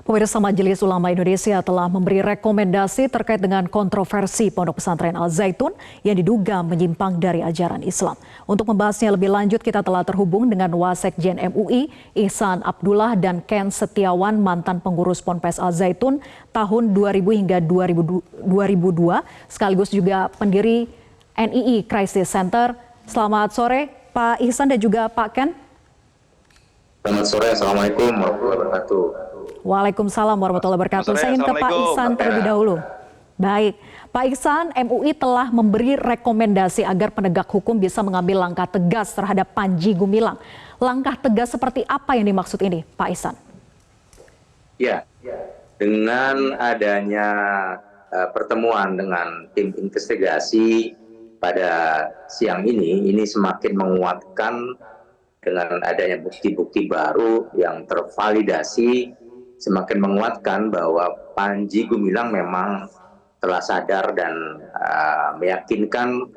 Pemirsa, Majelis Ulama Indonesia telah memberi rekomendasi terkait dengan kontroversi Pondok Pesantren Al Zaitun yang diduga menyimpang dari ajaran Islam. Untuk membahasnya lebih lanjut, kita telah terhubung dengan Wasekjen MUI, Ihsan Abdullah, dan Ken Setiawan, mantan pengurus Ponpes Al Zaitun tahun 2000 hingga 2002, sekaligus juga pendiri NII Crisis Center. Selamat sore, Pak Ihsan dan juga Pak Ken. Selamat sore, Assalamualaikum warahmatullahi wabarakatuh. Waalaikumsalam warahmatullahi wabarakatuh. Saya ingin ke Pak Ihsan terlebih dahulu. Baik, Pak Ihsan, MUI telah memberi rekomendasi agar penegak hukum bisa mengambil langkah tegas terhadap Panji Gumilang. Langkah tegas seperti apa yang dimaksud ini, Pak Ihsan? Ya, dengan adanya pertemuan dengan tim investigasi pada siang ini semakin menguatkan dengan adanya bukti-bukti baru yang tervalidasi, semakin menguatkan bahwa Panji Gumilang memang telah sadar dan meyakinkan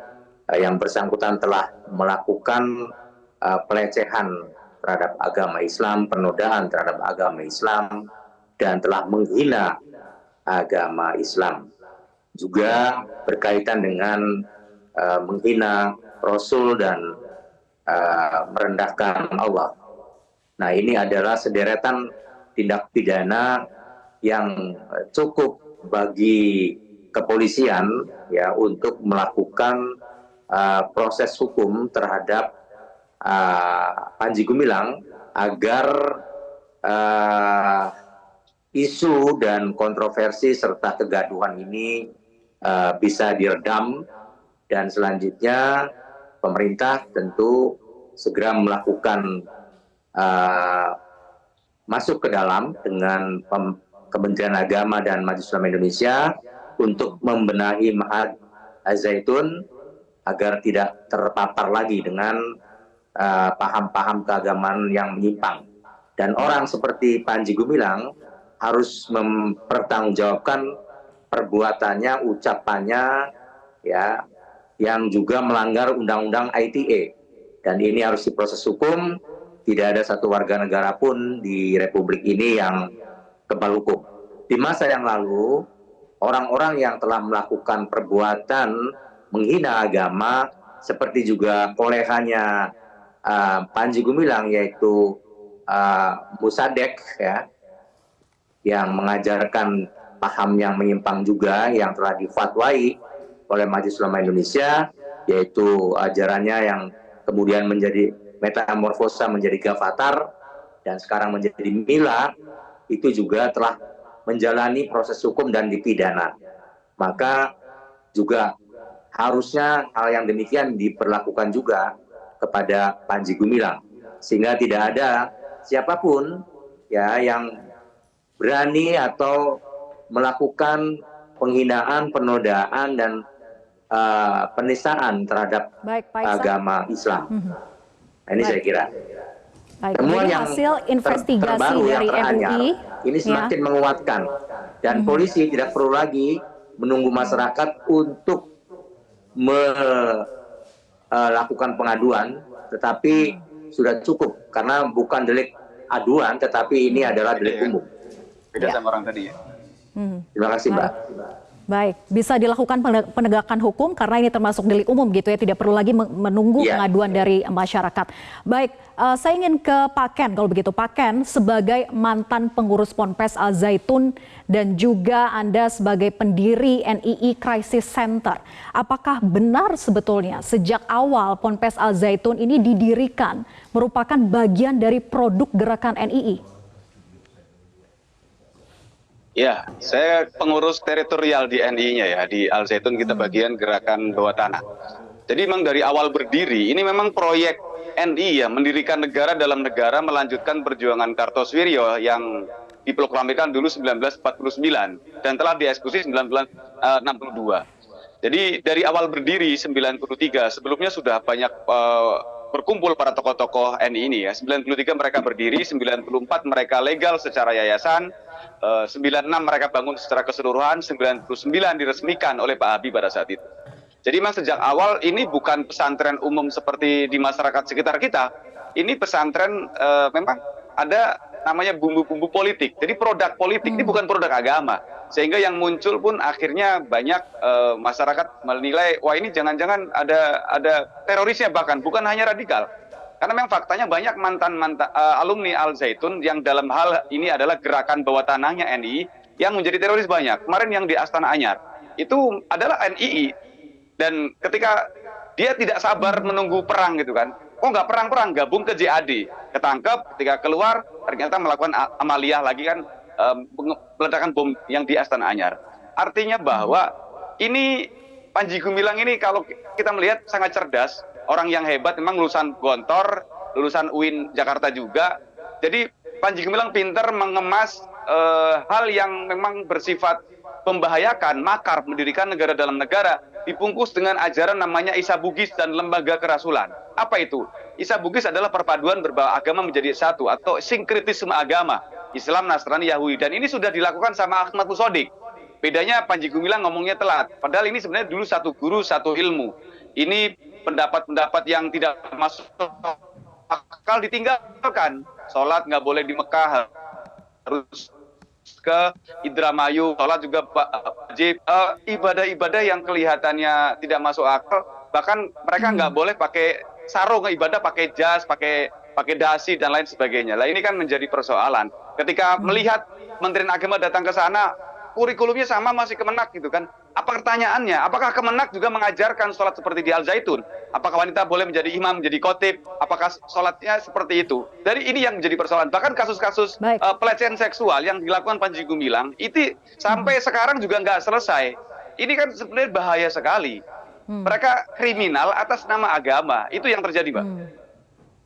yang bersangkutan telah melakukan pelecehan terhadap agama Islam, penodaan terhadap agama Islam, dan telah menghina agama Islam. Juga berkaitan dengan menghina Rasul dan merendahkan Allah. Nah, ini adalah sederetan tindak pidana yang cukup bagi kepolisian ya untuk melakukan proses hukum terhadap Panji Gumilang agar isu dan kontroversi serta kegaduhan ini bisa diredam, dan selanjutnya pemerintah tentu segera melakukan masuk ke dalam dengan Kementerian Agama dan Majelis Ulama Indonesia untuk membenahi Ma'had Al Zaitun agar tidak terpapar lagi dengan paham-paham keagamaan yang menyimpang. Dan orang seperti Panji Gumilang harus mempertanggungjawabkan perbuatannya, ucapannya, ya, yang juga melanggar Undang-Undang ITE. Dan ini harus diproses hukum. Tidak ada satu warga negara pun di Republik ini yang kebal hukum. Di masa yang lalu, orang-orang yang telah melakukan perbuatan menghina agama, seperti juga kolehannya Panji Gumilang, yaitu Musadek, ya, yang mengajarkan paham yang menyimpang juga, yang telah difatwai oleh Majelis Ulama Indonesia, yaitu ajarannya yang kemudian menjadi metamorfosa menjadi Gavatar dan sekarang menjadi Mila, itu juga telah menjalani proses hukum dan dipidana. Maka juga harusnya hal yang demikian diperlakukan juga kepada Panji Gumilang, sehingga tidak ada siapapun ya yang berani atau melakukan penghinaan, penodaan, dan penistaan terhadap agama Islam. Nah, ini saya kira. Temuan yang hasil investigasi terbaru dari MUI ini semakin menguatkan, dan polisi tidak perlu lagi menunggu masyarakat untuk melakukan pengaduan, tetapi sudah cukup karena bukan delik aduan, tetapi ini adalah delik umum. Beda sama orang tadi ya. Terima kasih, Mbak. Baik, bisa dilakukan penegakan hukum karena ini termasuk delik umum gitu ya, tidak perlu lagi menunggu pengaduan dari masyarakat. Baik, saya ingin ke Pak Ken, kalau begitu Pak Ken sebagai mantan pengurus Ponpes Al Zaitun dan juga Anda sebagai pendiri NII Crisis Center. Apakah benar sebetulnya sejak awal Ponpes Al Zaitun ini didirikan merupakan bagian dari produk gerakan NII? Ya, saya pengurus teritorial di NII-nya ya, di Al Zaitun kita bagian gerakan bawah tanah. Jadi memang dari awal berdiri, ini memang proyek NII ya, mendirikan negara dalam negara, melanjutkan perjuangan Kartosuwiryo yang diproklamirkan dulu 1949 dan telah dieksekusi 1962. Jadi dari awal berdiri 93, sebelumnya sudah banyak berkumpul para tokoh-tokoh NII ini ya. 93 mereka berdiri, 94 mereka legal secara yayasan, 96 mereka bangun secara keseluruhan, 99 diresmikan oleh Pak Habibie pada saat itu. Jadi memang sejak awal ini bukan pesantren umum seperti di masyarakat sekitar kita. Ini pesantren memang ada namanya bumbu-bumbu politik. Jadi produk politik ini bukan produk agama. Sehingga yang muncul pun akhirnya banyak masyarakat menilai, wah ini jangan-jangan ada terorisnya, bahkan bukan hanya radikal. Karena memang faktanya banyak mantan-mantan alumni Al Zaitun yang dalam hal ini adalah gerakan bawah tanahnya NII yang menjadi teroris banyak. Kemarin yang di Astana Anyar itu adalah NII, dan ketika dia tidak sabar menunggu perang gitu kan, nggak perang-perang, gabung ke JAD, ketangkep, ketika keluar ternyata melakukan amaliyah lagi kan, meledakan bom yang di Astana Anyar. Artinya bahwa ini Panji Gumilang ini kalau kita melihat sangat cerdas, orang yang hebat, memang lulusan Gontor, lulusan UIN Jakarta juga. Jadi Panji Gumilang pintar mengemas hal yang memang bersifat membahayakan, makar, mendirikan negara dalam negara, dibungkus dengan ajaran namanya Isa Bugis dan lembaga kerasulan. Apa itu? Isa Bugis adalah perpaduan beberapa agama menjadi satu, atau sinkretisme agama, Islam, Nasrani, Yahudi. Dan ini sudah dilakukan sama Ahmad Musodik. Bedanya Panji Gumilang ngomongnya telat. Padahal ini sebenarnya dulu satu guru, satu ilmu. Ini pendapat-pendapat yang tidak masuk akal ditinggalkan. Sholat nggak boleh di Mekah, harus ke Indramayu. Sholat juga wajib. Ibadah-ibadah yang kelihatannya tidak masuk akal, bahkan mereka nggak boleh pakai sarung, ibadah pakai jas, pakai dasi dan lain sebagainya. Lah ini kan menjadi persoalan. Ketika melihat Menteri Agama datang ke sana, kurikulumnya sama masih Kemenak gitu kan. Apa pertanyaannya? Apakah Kemenak juga mengajarkan sholat seperti di Al Zaitun? Apakah wanita boleh menjadi imam, menjadi khotib? Apakah sholatnya seperti itu? Dari ini yang menjadi persoalan. Bahkan kasus-kasus pelecehan seksual yang dilakukan Panji Gumilang itu sampai sekarang juga nggak selesai. Ini kan sebenarnya bahaya sekali. Mereka kriminal atas nama agama. Itu yang terjadi, Mbak.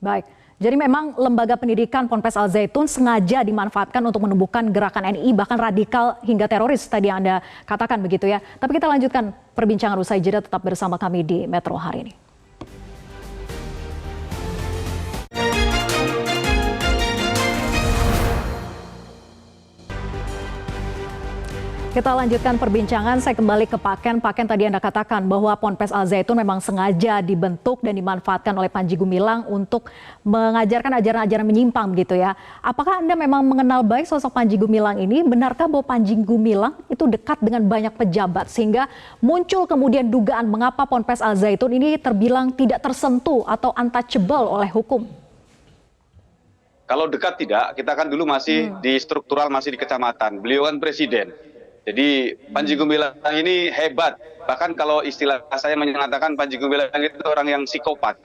Baik. Jadi memang lembaga pendidikan Ponpes Al Zaitun sengaja dimanfaatkan untuk menumbuhkan gerakan NII, bahkan radikal hingga teroris tadi yang Anda katakan begitu ya. Tapi kita lanjutkan perbincangan usai jeda, tetap bersama kami di Metro hari ini. Kita lanjutkan perbincangan, saya kembali ke Pak Ken. Pak Ken, tadi Anda katakan bahwa Ponpes Al Zaitun memang sengaja dibentuk dan dimanfaatkan oleh Panji Gumilang untuk mengajarkan ajaran-ajaran menyimpang gitu ya. Apakah Anda memang mengenal baik sosok Panji Gumilang ini? Benarkah bahwa Panji Gumilang itu dekat dengan banyak pejabat sehingga muncul kemudian dugaan mengapa Ponpes Al Zaitun ini terbilang tidak tersentuh atau untouchable oleh hukum? Kalau dekat tidak, kita kan dulu masih di struktural, masih di kecamatan. Beliau kan presiden. Jadi Panji Gumilang ini hebat. Bahkan kalau istilah saya menyatakan Panji Gumilang itu orang yang psikopat.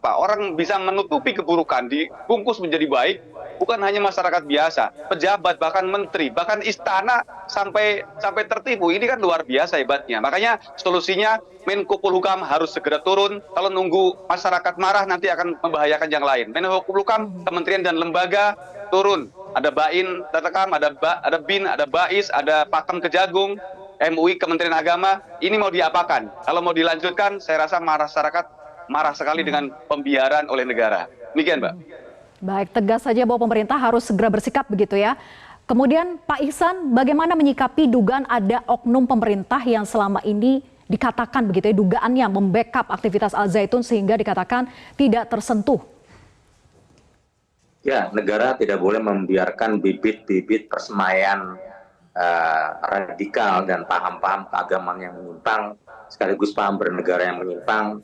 Orang bisa menutupi keburukan, dibungkus menjadi baik. Bukan hanya masyarakat biasa, pejabat, bahkan menteri, bahkan istana sampai tertipu. Ini kan luar biasa hebatnya. Makanya solusinya Menko Polhukam harus segera turun. Kalau nunggu masyarakat marah nanti akan membahayakan yang lain. Menko Polhukam, kementerian dan lembaga turun. Ada Bain, Tatakam, ada Bin, ada Bais, ada Pakem Kejagung, MUI, Kementerian Agama. Ini mau diapakan? Kalau mau dilanjutkan, saya rasa masyarakat marah sekali dengan pembiaran oleh negara. Demikian, Mbak. Baik, tegas saja bahwa pemerintah harus segera bersikap begitu ya. Kemudian Pak Ihsan, bagaimana menyikapi dugaan ada oknum pemerintah yang selama ini dikatakan begitu ya, dugaannya membackup aktivitas Al Zaitun sehingga dikatakan tidak tersentuh? Ya, negara tidak boleh membiarkan bibit-bibit persemaian radikal dan paham-paham keagamaan yang menyimpang, sekaligus paham bernegara yang menyimpang,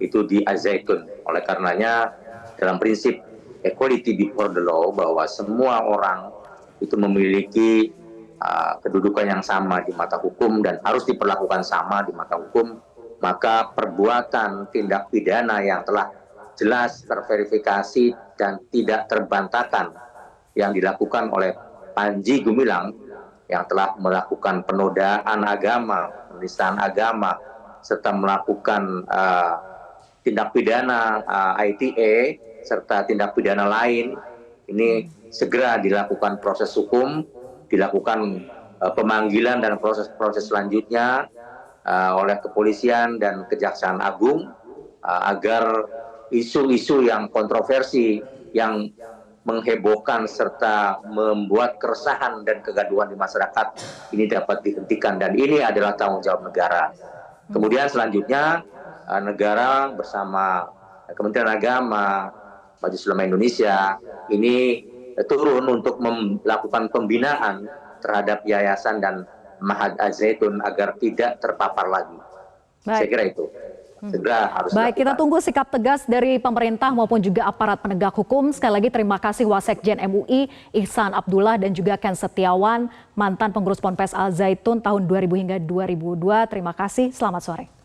itu di Al Zaitun. Oleh karenanya, dalam prinsip equality before the law, bahwa semua orang itu memiliki kedudukan yang sama di mata hukum dan harus diperlakukan sama di mata hukum, maka perbuatan tindak pidana yang telah jelas terverifikasi dan tidak terbantahkan yang dilakukan oleh Panji Gumilang yang telah melakukan penodaan agama, penistaan agama, serta melakukan tindak pidana ITE serta tindak pidana lain, ini segera dilakukan proses hukum, dilakukan pemanggilan dan proses selanjutnya oleh kepolisian dan Kejaksaan Agung agar isu-isu yang kontroversi, yang menghebohkan serta membuat keresahan dan kegaduhan di masyarakat ini dapat dihentikan, dan ini adalah tanggung jawab negara. Kemudian selanjutnya negara bersama Kementerian Agama, Majelis Ulama Indonesia ini turun untuk melakukan pembinaan terhadap yayasan dan Ma'had Al-Zaitun agar tidak terpapar lagi. Saya kira itu. Segera harus Baik, kita tunggu sikap tegas dari pemerintah maupun juga aparat penegak hukum. Sekali lagi terima kasih Wasekjen MUI Ihsan Abdullah dan juga Ken Setiawan, mantan pengurus Ponpes Al Zaitun tahun 2000 hingga 2002. Terima kasih, selamat sore.